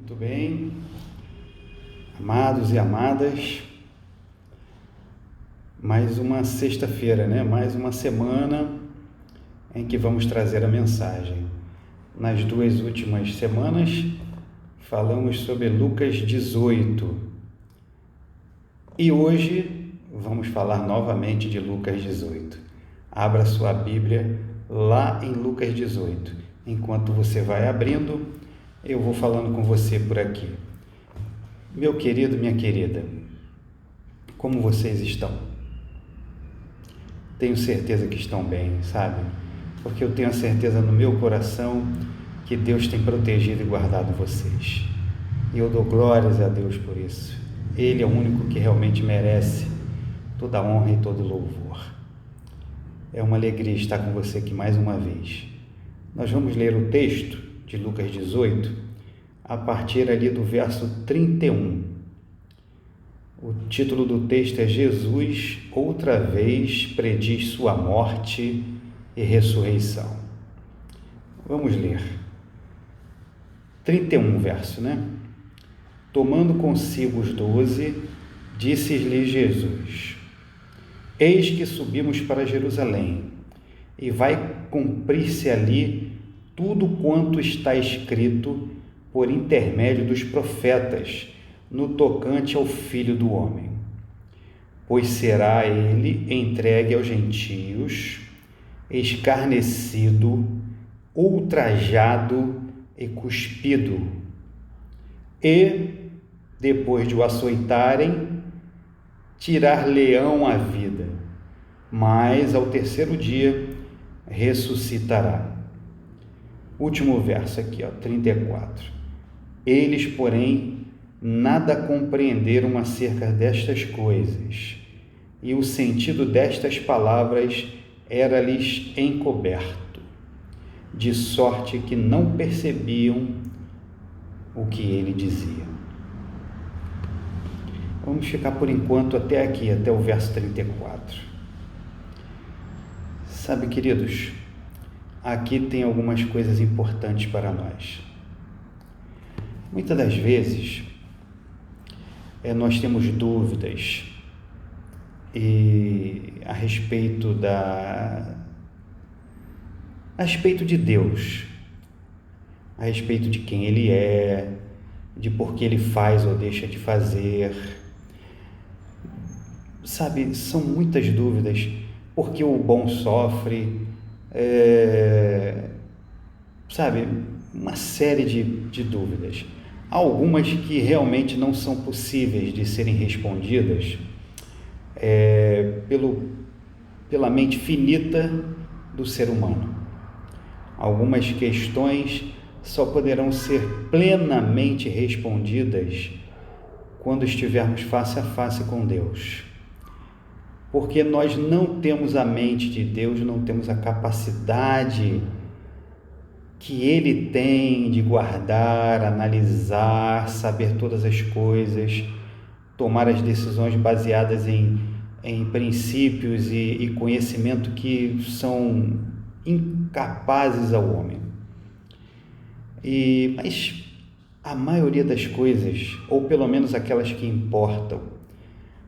Muito bem, amados e amadas, mais uma sexta-feira, né? Mais uma semana em que vamos trazer a mensagem. Nas duas últimas semanas, falamos sobre Lucas 18 e hoje vamos falar novamente de Lucas 18. Abra sua Bíblia lá em Lucas 18. Enquanto você vai abrindo, eu vou falando com você por aqui. Meu querido, minha querida, como vocês estão? Tenho certeza que estão bem, sabe? Porque eu tenho a certeza no meu coração que Deus tem protegido e guardado vocês. E eu dou glórias a Deus por isso. Ele é o único que realmente merece toda a honra e todo louvor. É uma alegria estar com você aqui mais uma vez. Nós vamos ler o texto de Lucas 18 a partir ali do verso 31. O título do texto é Jesus outra vez prediz sua morte e ressurreição. Vamos ler. 31 verso, né? Tomando consigo os 12, disse-lhes Jesus: Eis que subimos para Jerusalém, e vai cumprir-se ali tudo quanto está escrito por intermédio dos profetas, no tocante ao Filho do Homem. Pois será ele entregue aos gentios, escarnecido, ultrajado e cuspido. E, depois de o açoitarem, tirar-lhe-ão a vida, mas ao terceiro dia ressuscitará. Último verso aqui, 34. Eles, porém, nada compreenderam acerca destas coisas, e o sentido destas palavras era-lhes encoberto, de sorte que não percebiam o que ele dizia. Vamos ficar por enquanto até aqui, até o verso 34. Sabe, queridos, aqui tem algumas coisas importantes para nós. Muitas das vezes, nós temos dúvidas a respeito de Deus, a respeito de quem Ele é, de por que Ele faz ou deixa de fazer. Sabe, são muitas dúvidas, porque o bom sofre, sabe, uma série de dúvidas. Algumas que realmente não são possíveis de serem respondidas pela mente finita do ser humano. Algumas questões só poderão ser plenamente respondidas quando estivermos face a face com Deus. Porque nós não temos a mente de Deus, não temos a capacidade que Ele tem de guardar, analisar, saber todas as coisas, tomar as decisões baseadas em princípios e conhecimento que são incapazes ao homem. Mas a maioria das coisas, ou pelo menos aquelas que importam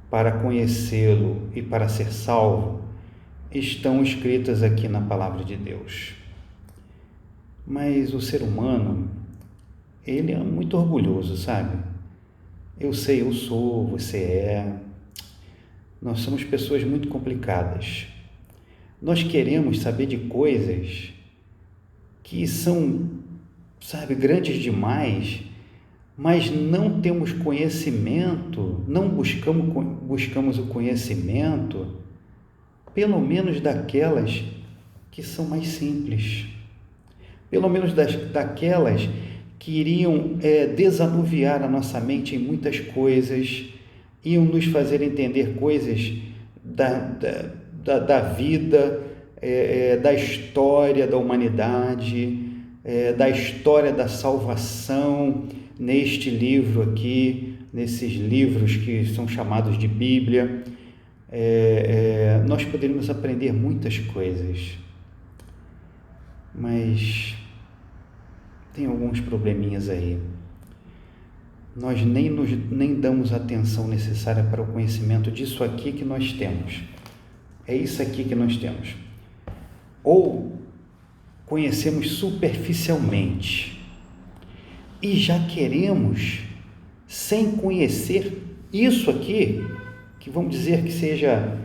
para conhecê-lo e para ser salvo, estão escritas aqui na Palavra de Deus. Mas o ser humano, ele é muito orgulhoso, sabe? Eu sei, eu sou, você é. Nós somos pessoas muito complicadas. Nós queremos saber de coisas que são, sabe, grandes demais, mas não temos conhecimento, não buscamos o conhecimento, pelo menos daquelas que são mais simples. Pelo menos daquelas que iriam desanuviar a nossa mente em muitas coisas, iam nos fazer entender coisas da vida, da história da humanidade, da história da salvação, neste livro aqui, nesses livros que são chamados de Bíblia. Nós poderíamos aprender muitas coisas, mas tem alguns probleminhas aí. nós nem damos a atenção necessária para o conhecimento disso aqui que nós temos. É isso aqui que nós temos. Ou conhecemos superficialmente e já queremos, sem conhecer isso aqui, que vamos dizer que seja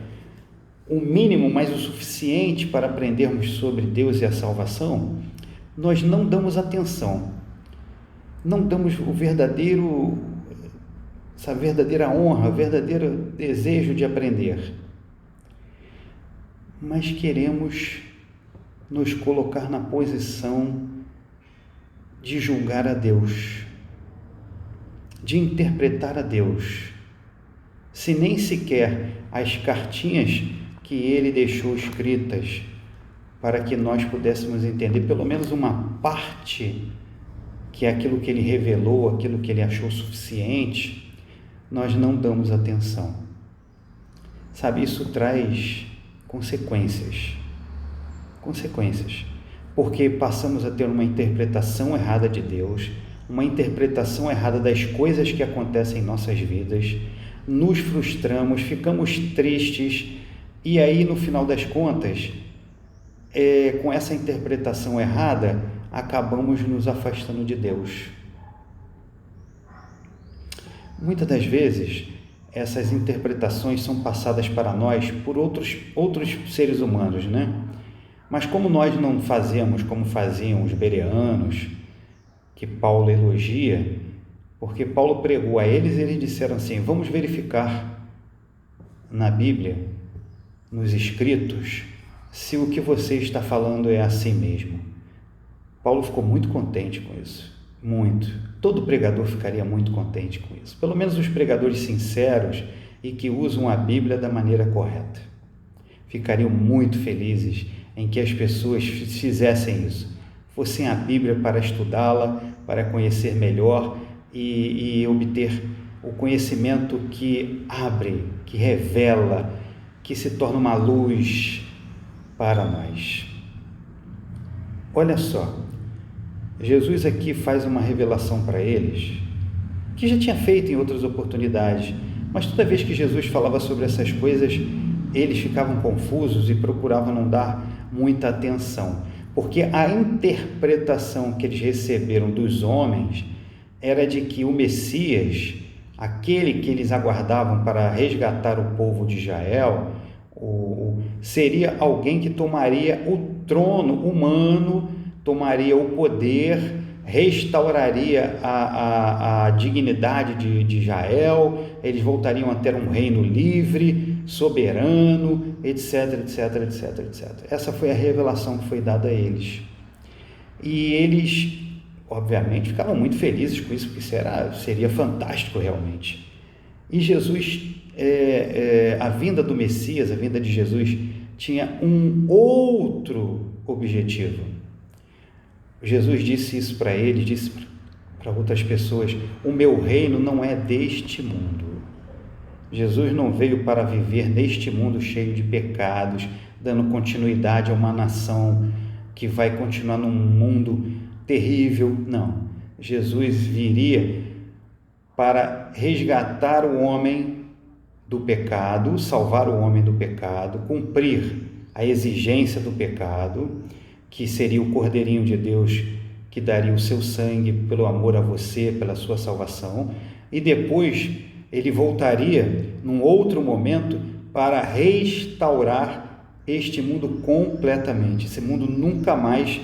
o mínimo, mas o suficiente para aprendermos sobre Deus e a salvação, nós não damos atenção, não damos essa verdadeira honra, o verdadeiro desejo de aprender, mas queremos nos colocar na posição de julgar a Deus, de interpretar a Deus, se nem sequer as cartinhas que ele deixou escritas para que nós pudéssemos entender pelo menos uma parte, que é aquilo que ele revelou, aquilo que ele achou suficiente, nós não damos atenção. Sabe, isso traz consequências, porque passamos a ter uma interpretação errada de Deus, uma interpretação errada das coisas que acontecem em nossas vidas, nos frustramos, ficamos tristes, e aí no final das contas, com essa interpretação errada, acabamos nos afastando de Deus. Muitas das vezes, essas interpretações são passadas para nós por outros seres humanos, né? Mas como nós não fazemos como faziam os bereanos, que Paulo elogia, porque Paulo pregou a eles e eles disseram assim: vamos verificar na Bíblia, nos escritos, se o que você está falando é assim mesmo. Paulo ficou muito contente com isso, muito. Todo pregador ficaria muito contente com isso, pelo menos os pregadores sinceros e que usam a Bíblia da maneira correta. Ficariam muito felizes em que as pessoas fizessem isso, fossem a Bíblia para estudá-la, para conhecer melhor e obter o conhecimento que abre, que revela, que se torna uma luz para nós. Olha só, Jesus aqui faz uma revelação para eles, que já tinha feito em outras oportunidades, mas toda vez que Jesus falava sobre essas coisas, eles ficavam confusos e procuravam não dar muita atenção, porque a interpretação que eles receberam dos homens era de que o Messias, aquele que eles aguardavam para resgatar o povo de Israel, seria alguém que tomaria o trono humano, tomaria o poder, restauraria a dignidade de Israel, eles voltariam a ter um reino livre, soberano, etc, etc, etc, etc. Essa foi a revelação que foi dada a eles. E eles, obviamente, ficavam muito felizes com isso, porque seria fantástico realmente. E Jesus, a vinda do Messias, a vinda de Jesus, tinha um outro objetivo. Jesus disse isso para eles, disse para outras pessoas: o meu reino não é deste mundo. Jesus não veio para viver neste mundo cheio de pecados, dando continuidade a uma nação que vai continuar num mundo terrível. Não, Jesus viria para resgatar o homem do pecado, salvar o homem do pecado, cumprir a exigência do pecado, que seria o Cordeirinho de Deus que daria o seu sangue pelo amor a você, pela sua salvação, e depois ele voltaria num outro momento para restaurar este mundo completamente. Esse mundo nunca mais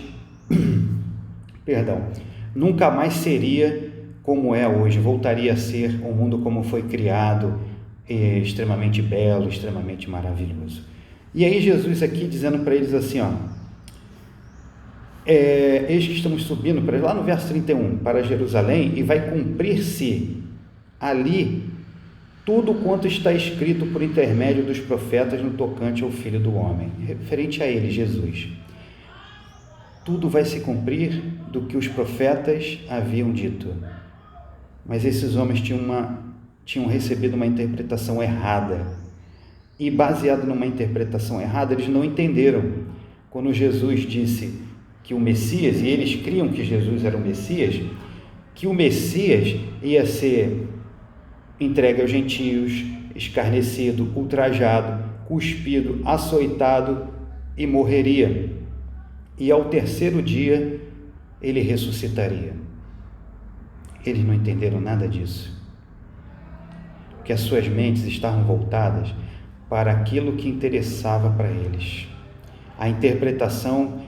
nunca mais seria como é hoje, voltaria a ser um mundo como foi criado, extremamente belo, extremamente maravilhoso. E aí Jesus aqui dizendo para eles assim, eis que estamos subindo para lá no verso 31, para Jerusalém, e vai cumprir-se ali tudo quanto está escrito por intermédio dos profetas no tocante ao Filho do Homem, referente a ele, Jesus. Tudo vai se cumprir do que os profetas haviam dito. Mas esses homens tinham recebido uma interpretação errada. E baseado numa interpretação errada, eles não entenderam. Quando Jesus disse que o Messias, e eles criam que Jesus era o Messias, que o Messias ia ser entregue aos gentios, escarnecido, ultrajado, cuspido, açoitado e morreria. E ao terceiro dia ele ressuscitaria. Eles não entenderam nada disso, porque as suas mentes estavam voltadas para aquilo que interessava para eles, a interpretação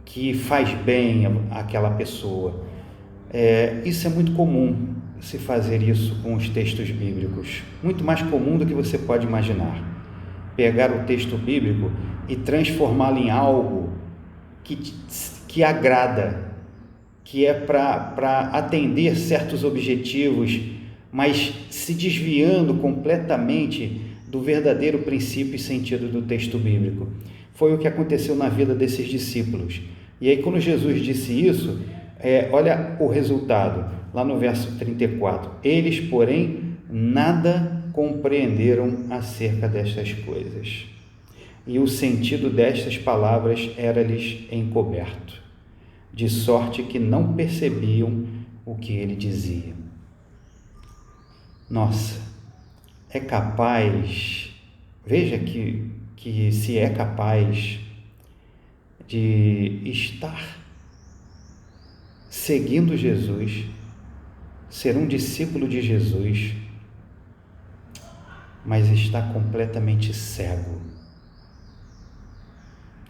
que faz bem àquela pessoa. Isso é muito comum, se fazer isso com os textos bíblicos, muito mais comum do que você pode imaginar. Pegar o texto bíblico e transformá-lo em algo que agrada, que é para atender certos objetivos, mas se desviando completamente do verdadeiro princípio e sentido do texto bíblico. Foi o que aconteceu na vida desses discípulos. E aí, quando Jesus disse isso, olha o resultado, lá no verso 34. Eles, porém, nada compreenderam acerca destas coisas, e o sentido destas palavras era-lhes encoberto, de sorte que não percebiam o que ele dizia. Nossa, é capaz, veja que se é capaz de estar seguindo Jesus, ser um discípulo de Jesus, mas está completamente cego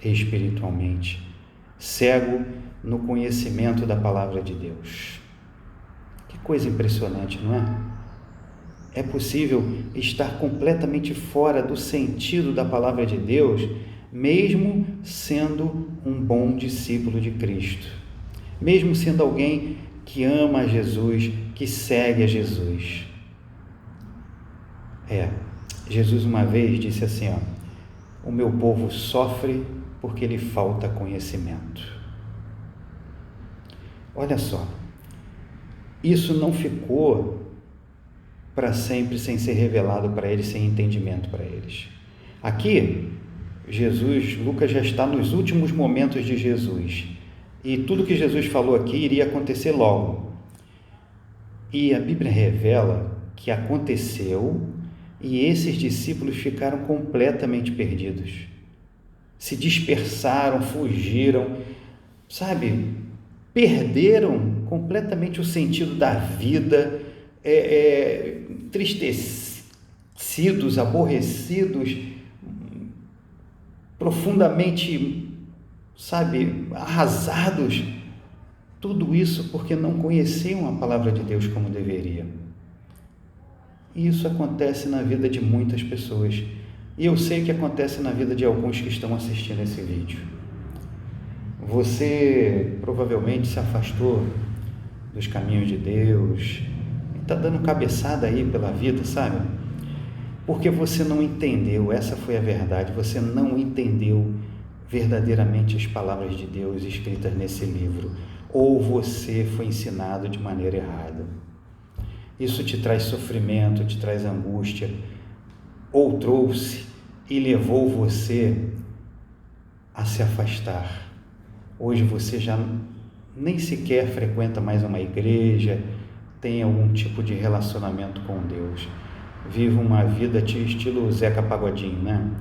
espiritualmente, cego no conhecimento da palavra de Deus. Que coisa impressionante, não é? É possível estar completamente fora do sentido da palavra de Deus, mesmo sendo um bom discípulo de Cristo, mesmo sendo alguém que ama a Jesus, que segue a Jesus. Jesus uma vez disse assim, o meu povo sofre porque lhe falta conhecimento. Olha só, isso não ficou para sempre sem ser revelado para eles, sem entendimento para eles. Aqui, Lucas já está nos últimos momentos de Jesus, e tudo que Jesus falou aqui iria acontecer logo. E a Bíblia revela que aconteceu e esses discípulos ficaram completamente perdidos. Se dispersaram, fugiram, perderam completamente o sentido da vida, entristecidos, aborrecidos, profundamente, arrasados. Tudo isso porque não conheciam a palavra de Deus como deveria. E isso acontece na vida de muitas pessoas. E eu sei que acontece na vida de alguns que estão assistindo esse vídeo. Você provavelmente se afastou dos caminhos de Deus, está dando cabeçada aí pela vida, porque você não entendeu, essa foi a verdade, você não entendeu verdadeiramente as palavras de Deus escritas nesse livro, ou você foi ensinado de maneira errada. Isso te traz sofrimento, te traz angústia, ou trouxe e levou você a se afastar. Hoje você já nem sequer frequenta mais uma igreja, tem algum tipo de relacionamento com Deus. Vive uma vida estilo Zeca Pagodinho,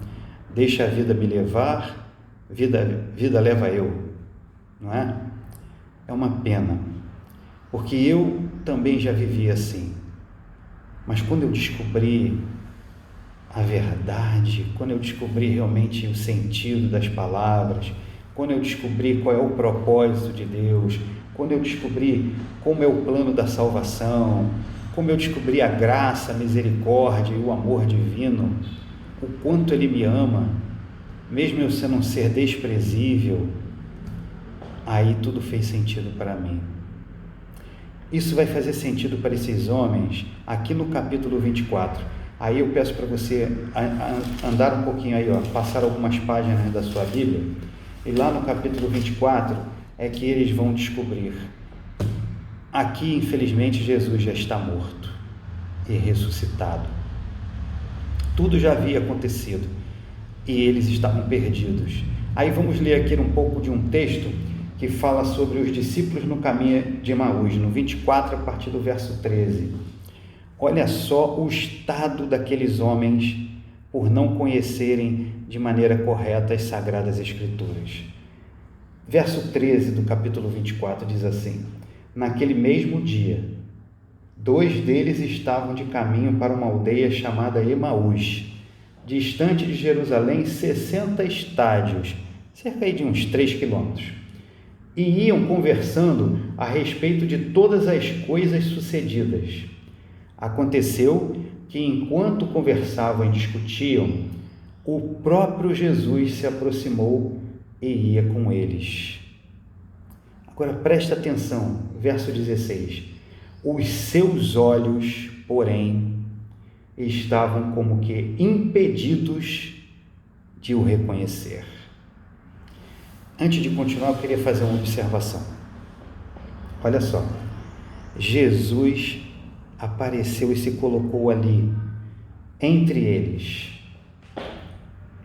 Deixa a vida me levar, vida leva eu, não é? É uma pena, porque eu também já vivi assim. Mas quando eu descobri a verdade, quando eu descobri realmente o sentido das palavras, quando eu descobri qual é o propósito de Deus, quando eu descobri como é o plano da salvação, como eu descobri a graça, a misericórdia e o amor divino, o quanto Ele me ama, mesmo eu sendo um ser desprezível, aí tudo fez sentido para mim. Isso vai fazer sentido para esses homens aqui no capítulo 24. Aí eu peço para você andar um pouquinho aí, passar algumas páginas da sua Bíblia, e lá no capítulo 24 é que eles vão descobrir. Aqui, infelizmente, Jesus já está morto e ressuscitado. Tudo já havia acontecido e eles estavam perdidos. Aí vamos ler aqui um pouco de um texto que fala sobre os discípulos no caminho de Emaús, no 24, a partir do verso 13. Olha só o estado daqueles homens por não conhecerem de maneira correta as Sagradas Escrituras. Verso 13 do capítulo 24 diz assim: naquele mesmo dia, 2 deles estavam de caminho para uma aldeia chamada Emaús, distante de Jerusalém 60 estádios, cerca de uns 3 quilômetros. E iam conversando a respeito de todas as coisas sucedidas. Aconteceu que, enquanto conversavam e discutiam, o próprio Jesus se aproximou e ia com eles. Agora presta atenção, verso 16. Os seus olhos, porém, estavam como que impedidos de o reconhecer. Antes de continuar, eu queria fazer uma observação. Olha só, Jesus apareceu e se colocou ali, entre eles,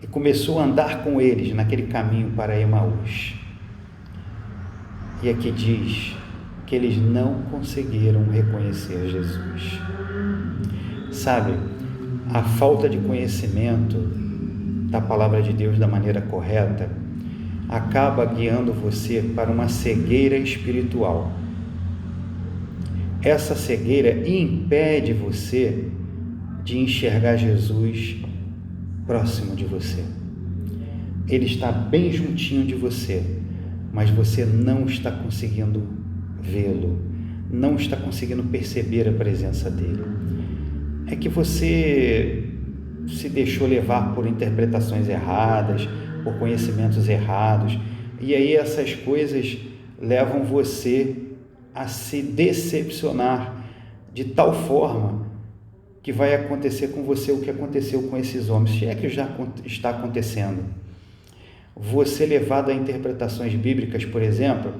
e começou a andar com eles naquele caminho para Emaús. E aqui diz que eles não conseguiram reconhecer Jesus. Sabe, a falta de conhecimento da palavra de Deus da maneira correta acaba guiando você para uma cegueira espiritual. Essa cegueira impede você de enxergar Jesus próximo de você. Ele está bem juntinho de você, mas você não está conseguindo vê-lo, não está conseguindo perceber a presença dele. É que você se deixou levar por interpretações erradas, por conhecimentos errados, e aí essas coisas levam você a se decepcionar de tal forma que vai acontecer com você o que aconteceu com esses homens, se é que já está acontecendo. Você levado a interpretações bíblicas, por exemplo,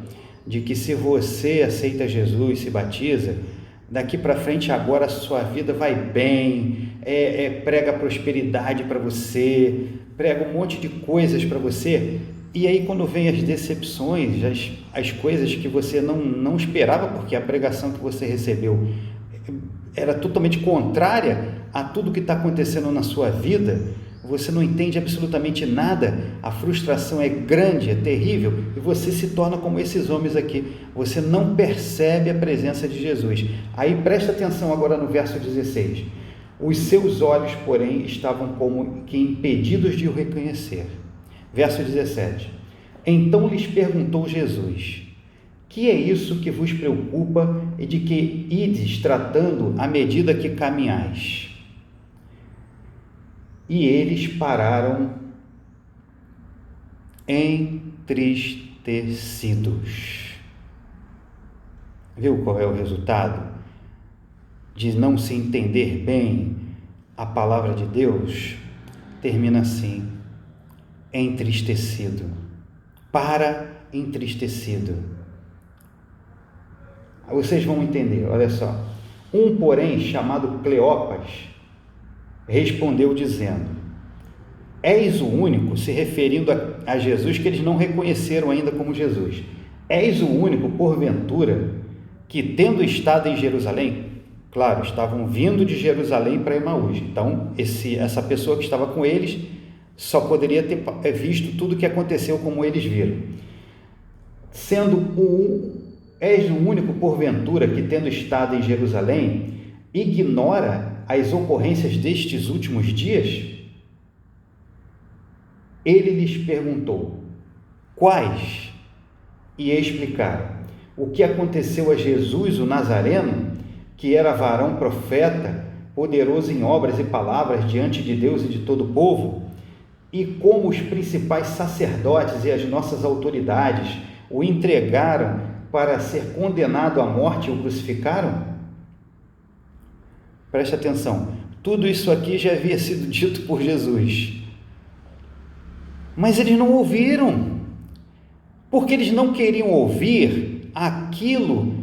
de que se você aceita Jesus, se batiza, daqui para frente agora a sua vida vai bem, prega prosperidade para você, prega um monte de coisas para você, e aí quando vem as decepções, as coisas que você não esperava, porque a pregação que você recebeu era totalmente contrária a tudo que está acontecendo na sua vida, você não entende absolutamente nada, a frustração é grande, é terrível, e você se torna como esses homens aqui, você não percebe a presença de Jesus. Aí presta atenção agora no verso 16, os seus olhos, porém, estavam como que impedidos de o reconhecer. Verso 17, então lhes perguntou Jesus, que é isso que vos preocupa e de que ides tratando à medida que caminhais? E eles pararam entristecidos. Viu qual é o resultado de não se entender bem a palavra de Deus? Termina assim, entristecido, entristecido. Vocês vão entender, olha só. Um, porém, chamado Cleopas, respondeu dizendo, és o único, se referindo a Jesus, que eles não reconheceram ainda como Jesus, és o único, porventura, que tendo estado em Jerusalém, claro, estavam vindo de Jerusalém para Emaús, então essa pessoa que estava com eles só poderia ter visto tudo o que aconteceu como eles viram, és o único, porventura, que tendo estado em Jerusalém, ignora as ocorrências destes últimos dias? Ele lhes perguntou, quais? E explicaram, o que aconteceu a Jesus, o Nazareno, que era varão profeta, poderoso em obras e palavras diante de Deus e de todo o povo, e como os principais sacerdotes e as nossas autoridades o entregaram para ser condenado à morte e o crucificaram? Preste atenção, tudo isso aqui já havia sido dito por Jesus, mas eles não ouviram, porque eles não queriam ouvir aquilo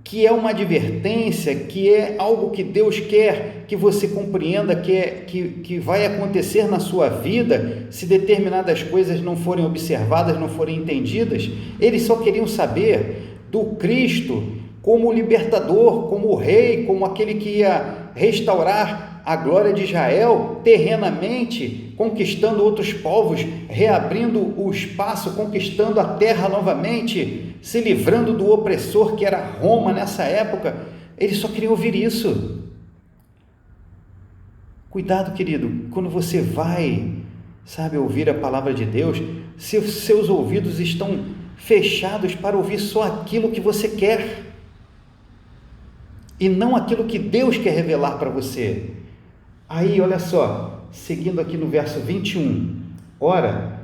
que é uma advertência, que é algo que Deus quer que você compreenda, que vai acontecer na sua vida, se determinadas coisas não forem observadas, não forem entendidas. Eles só queriam saber do Cristo como o libertador, como o rei, como aquele que ia restaurar a glória de Israel terrenamente, conquistando outros povos, reabrindo o espaço, conquistando a terra novamente, se livrando do opressor que era Roma nessa época. Eles só queriam ouvir isso. Cuidado, querido, quando você vai, ouvir a palavra de Deus, se seus ouvidos estão fechados para ouvir só aquilo que você quer e não aquilo que Deus quer revelar para você. Aí, olha só, seguindo aqui no verso 21, ora,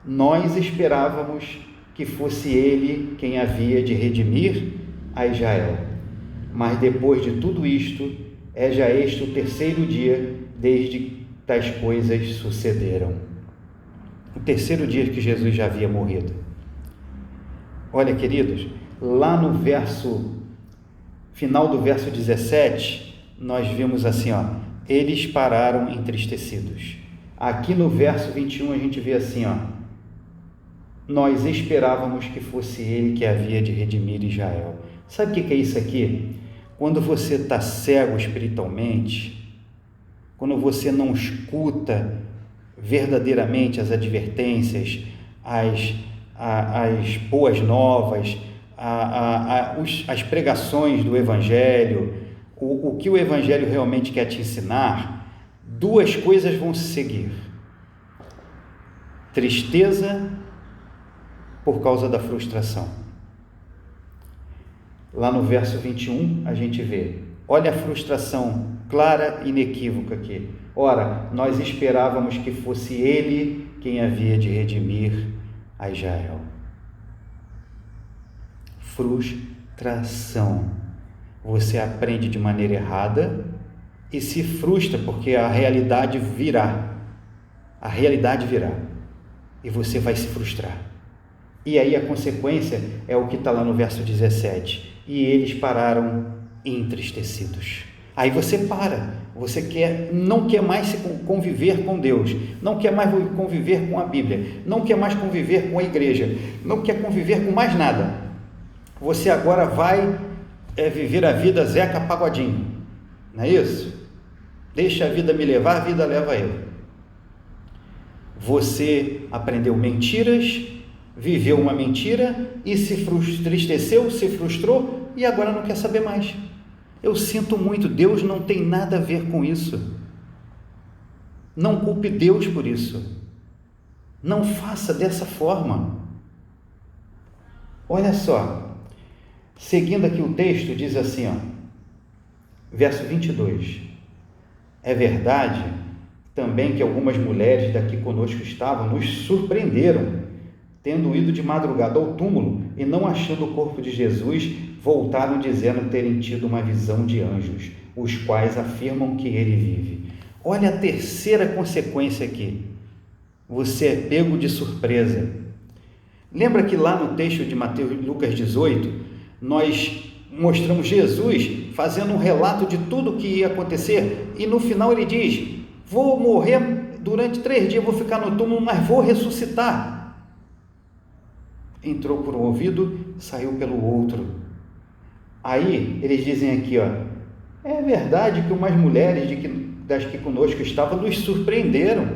nós esperávamos que fosse ele quem havia de redimir a Israel. Mas depois de tudo isto, é já este o terceiro dia desde que tais coisas sucederam. O terceiro dia que Jesus já havia morrido. Olha, queridos, lá no final do verso 17, nós vimos assim, eles pararam entristecidos. Aqui no verso 21 a gente vê assim, nós esperávamos que fosse ele que havia de redimir Israel. Sabe o que é isso aqui? Quando você está cego espiritualmente, quando você não escuta verdadeiramente as advertências, as boas novas, as pregações do Evangelho, o que o Evangelho realmente quer te ensinar, duas coisas vão se seguir: tristeza por causa da frustração. Lá no verso 21 a gente vê, olha a frustração clara e inequívoca aqui. Ora, nós esperávamos que fosse ele quem havia de redimir a Israel. Frustração. Você aprende de maneira errada e se frustra porque a realidade virá. A realidade virá e você vai se frustrar. E aí a consequência é o que está lá no verso 17. E eles pararam entristecidos. Aí você para, não quer mais conviver com Deus, não quer mais conviver com a Bíblia, não quer mais conviver com a igreja, não quer conviver com mais nada. Você agora vai viver a vida Zeca Pagodinho, não é isso? Deixa a vida me levar, a vida leva eu. Você aprendeu mentiras, viveu uma mentira e se entristeceu, se frustrou e agora não quer saber mais. Eu sinto muito, Deus não tem nada a ver com isso. Não culpe Deus por isso. Não faça dessa forma. Olha só, seguindo aqui o texto, diz assim, verso 22. É verdade também que algumas mulheres daqui conosco estavam, nos surpreenderam, tendo ido de madrugada ao túmulo e não achando o corpo de Jesus, voltaram dizendo terem tido uma visão de anjos, os quais afirmam que ele vive. Olha a terceira consequência aqui. Você é pego de surpresa. Lembra que lá no texto de Lucas 18, nós mostramos Jesus fazendo um relato de tudo o que ia acontecer e no final ele diz, vou morrer durante 3 dias, vou ficar no túmulo, mas vou ressuscitar. Entrou por um ouvido, saiu pelo outro. Aí eles dizem aqui, é verdade que umas mulheres das que conosco estavam nos surpreenderam,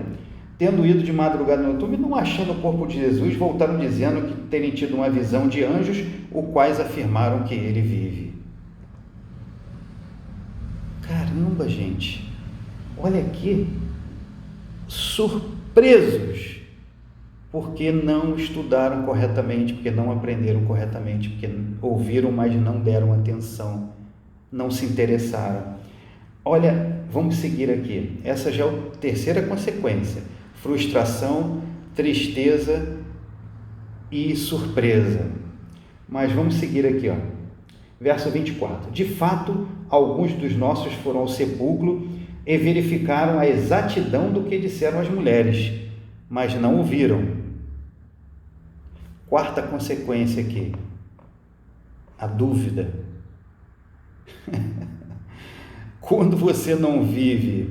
tendo ido de madrugada no túmulo e não achando o corpo de Jesus, voltaram dizendo que terem tido uma visão de anjos, os quais afirmaram que ele vive. Caramba, gente, olha aqui, surpresos, porque não estudaram corretamente, porque não aprenderam corretamente, porque ouviram, mas não deram atenção, não se interessaram. Olha, vamos seguir aqui. Essa já é a terceira consequência: frustração, tristeza e surpresa. Mas vamos seguir aqui, verso 24. De fato, alguns dos nossos foram ao sepulcro e verificaram a exatidão do que disseram as mulheres, mas não o viram. Quarta consequência aqui, a dúvida. Quando você não vive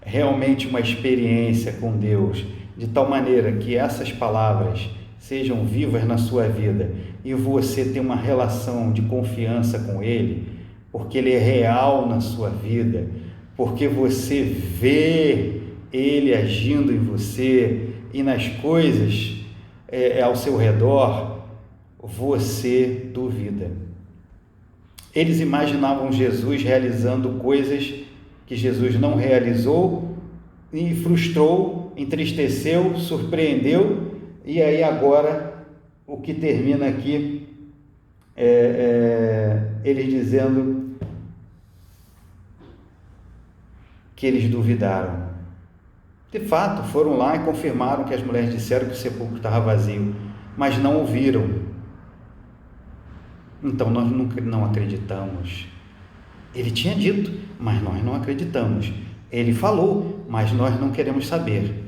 realmente uma experiência com Deus, de tal maneira que essas palavras sejam vivas na sua vida e você tem uma relação de confiança com Ele, porque Ele é real na sua vida, porque você vê Ele agindo em você e nas coisas ao seu redor, você duvida. Eles imaginavam Jesus realizando coisas que Jesus não realizou e frustrou, entristeceu, surpreendeu, e aí agora o que termina aqui eles dizendo que eles duvidaram. De fato, foram lá e confirmaram que as mulheres disseram que o sepulcro estava vazio, mas não ouviram. Então nós não acreditamos. Ele tinha dito, mas nós não acreditamos. Ele falou, mas nós não queremos saber.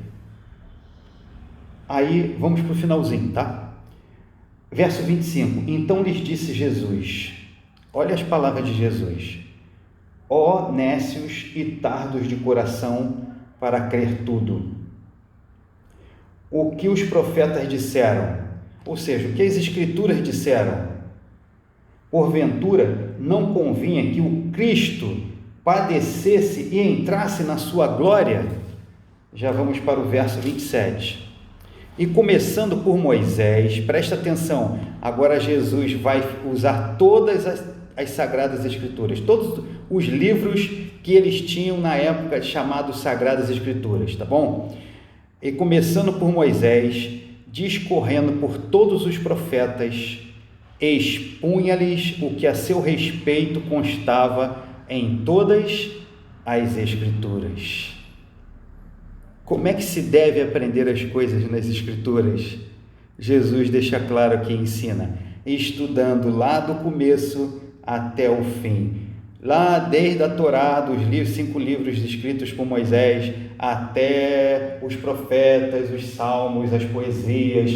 Aí vamos para o finalzinho, tá? Verso 25. Então lhes disse Jesus, olha as palavras de Jesus: ó nécios e tardos de coração para crer tudo o que os profetas disseram, ou seja, o que as escrituras disseram. Porventura não convinha que o Cristo padecesse e entrasse na sua glória? Já vamos para o verso 27. E começando por Moisés, presta atenção, agora Jesus vai usar todas as Sagradas Escrituras, todos os livros que eles tinham na época chamados Sagradas Escrituras, tá bom? E começando por Moisés, discorrendo por todos os profetas, expunha-lhes o que a seu respeito constava em todas as Escrituras. Como é que se deve aprender as coisas nas Escrituras? Jesus deixa claro que ensina, estudando lá do começo até o fim. Lá desde a Torá, dos 5 livros escritos por Moisés, até os profetas, os salmos, as poesias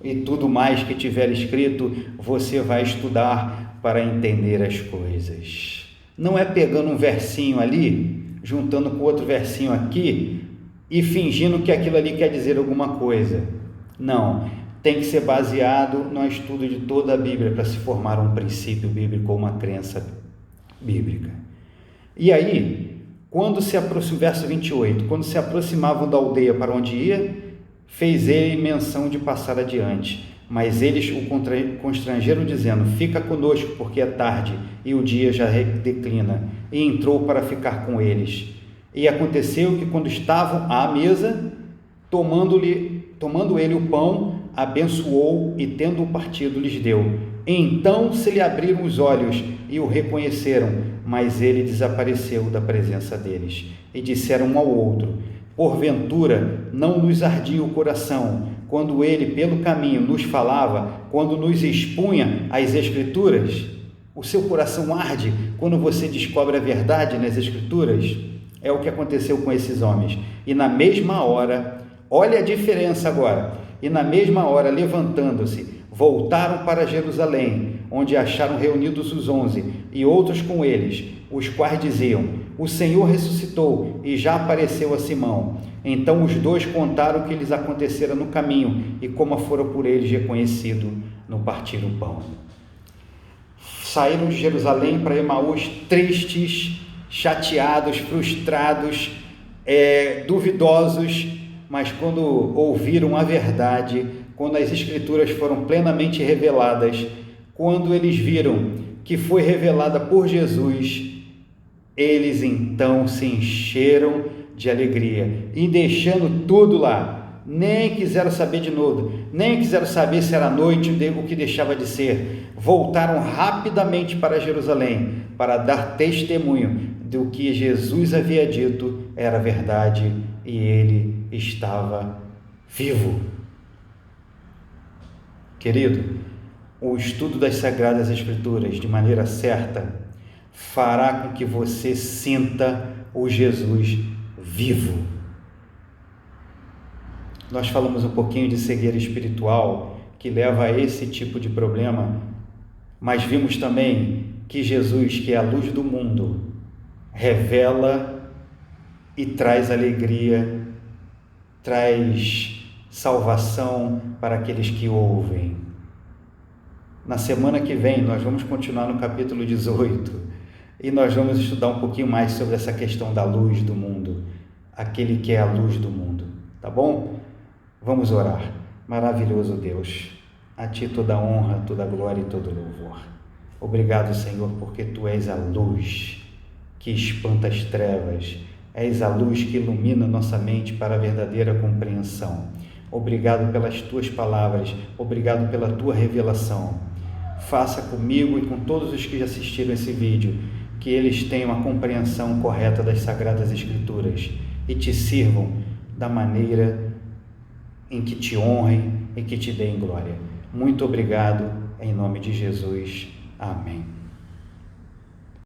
e tudo mais que tiver escrito, você vai estudar para entender as coisas. Não é pegando um versinho ali, juntando com outro versinho aqui e fingindo que aquilo ali quer dizer alguma coisa. Não, tem que ser baseado no estudo de toda a Bíblia para se formar um princípio bíblico ou uma crença bíblica. E aí, quando se aproxima, verso 28, quando se aproximavam da aldeia para onde ia, fez ele menção de passar adiante, mas eles o constrangeram dizendo, fica conosco porque é tarde e o dia já declina, e entrou para ficar com eles. E aconteceu que quando estavam à mesa, tomando ele o pão, abençoou e tendo-o partido lhes deu. Então se lhe abriram os olhos e o reconheceram, mas ele desapareceu da presença deles. E disseram um ao outro, porventura não nos ardia o coração, quando ele pelo caminho nos falava, quando nos expunha as Escrituras? O seu coração arde quando você descobre a verdade nas Escrituras? É o que aconteceu com esses homens. E na mesma hora, olha a diferença agora, e na mesma hora, levantando-se, voltaram para Jerusalém, onde acharam reunidos os 11 e outros com eles, os quais diziam, o Senhor ressuscitou e já apareceu a Simão. Então os dois contaram o que lhes acontecera no caminho e como fora por eles reconhecido no partir o pão. Saíram de Jerusalém para Emaús tristes, chateados, frustrados, duvidosos, mas quando ouviram a verdade, quando as Escrituras foram plenamente reveladas, quando eles viram que foi revelada por Jesus, eles então se encheram de alegria e deixando tudo lá, nem quiseram saber de novo, nem quiseram saber se era noite ou o que deixava de ser, voltaram rapidamente para Jerusalém para dar testemunho do que Jesus havia dito era verdade e ele estava vivo. Querido, o estudo das Sagradas Escrituras de maneira certa fará com que você sinta o Jesus vivo. Nós falamos um pouquinho de cegueira espiritual que leva a esse tipo de problema, mas vimos também que Jesus, que é a luz do mundo, revela e traz alegria, traz salvação para aqueles que ouvem. Na semana que vem nós vamos continuar no capítulo 18 e nós vamos estudar um pouquinho mais sobre essa questão da luz do mundo, aquele que é a luz do mundo, tá bom? Vamos orar. Maravilhoso Deus, a Ti toda a honra, toda a glória e todo o louvor. Obrigado, Senhor, porque Tu és a luz que espanta as trevas, és a luz que ilumina nossa mente para a verdadeira compreensão. Obrigado pelas Tuas palavras, obrigado pela Tua revelação. Faça comigo e com todos os que assistiram esse vídeo, que eles tenham a compreensão correta das Sagradas Escrituras e Te sirvam da maneira em que Te honrem e que Te deem glória. Muito obrigado, em nome de Jesus. Amém.